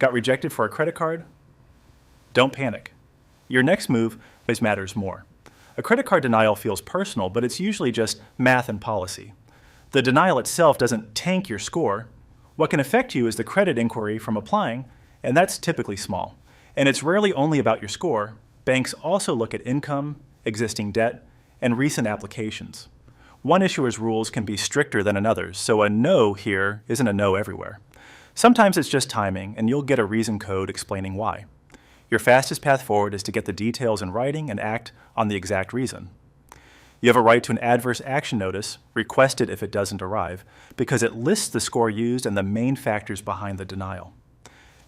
Got rejected for a credit card? Don't panic. Your next move matters more. A credit card denial feels personal, but it's usually just math and policy. The denial itself doesn't tank your score. What can affect you is the credit inquiry from applying, and that's typically small. And it's rarely only about your score. Banks also look at income, existing debt, and recent applications. One issuer's rules can be stricter than another's, so a no here isn't a no everywhere. Sometimes it's just timing, and you'll get a reason code explaining why. Your fastest path forward is to get the details in writing and act on the exact reason. You have a right to an adverse action notice, request it if it doesn't arrive, because it lists the score used and the main factors behind the denial.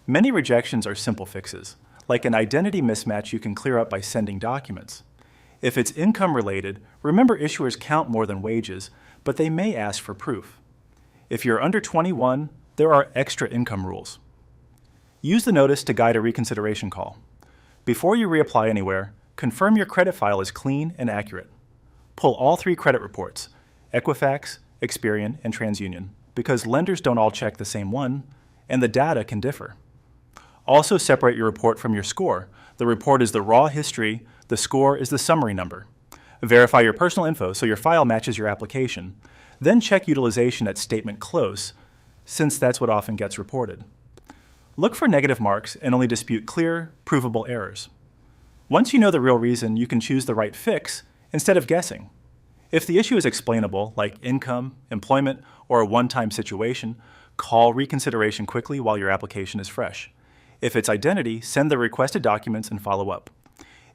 Many rejections are simple fixes, like an identity mismatch you can clear up by sending documents. If it's income related, remember issuers count more than wages, but they may ask for proof. If you're under 21, there are extra income rules. Use the notice to guide a reconsideration call. Before you reapply anywhere, confirm your credit file is clean and accurate. Pull all 3 credit reports, Equifax, Experian, and TransUnion, because lenders don't all check the same one, and the data can differ. Also separate your report from your score. The report is the raw history, the score is the summary number. Verify your personal info so your file matches your application. Then check utilization at statement close, since that's what often gets reported. Look for negative marks and only dispute clear, provable errors. Once you know the real reason, you can choose the right fix instead of guessing. If the issue is explainable, like income, employment, or a one-time situation, call reconsideration quickly while your application is fresh. If it's identity, send the requested documents and follow up.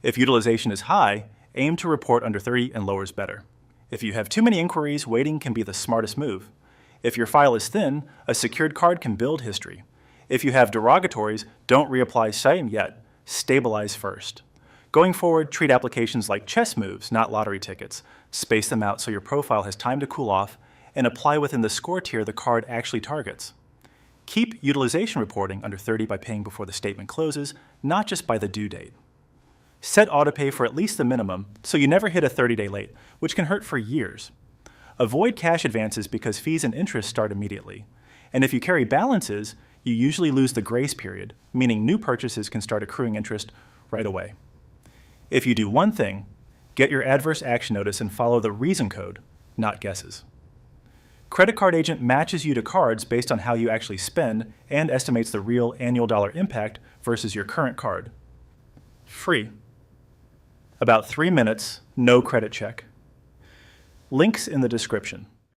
If utilization is high, aim to report under 30 and lower is better. If you have too many inquiries, waiting can be the smartest move. If your file is thin, a secured card can build history. If you have derogatories, don't reapply same yet. Stabilize first. Going forward, treat applications like chess moves, not lottery tickets. Space them out so your profile has time to cool off, and apply within the score tier the card actually targets. Keep utilization reporting under 30 by paying before the statement closes, not just by the due date. Set autopay for at least the minimum so you never hit a 30-day late, which can hurt for years. Avoid cash advances because fees and interest start immediately. And if you carry balances, you usually lose the grace period, meaning new purchases can start accruing interest right away. If you do one thing, get your adverse action notice and follow the reason code, not guesses. CreditCardAgent matches you to cards based on how you actually spend and estimates the real annual dollar impact versus your current card. Free. About 3 minutes, no credit check. Links in the description.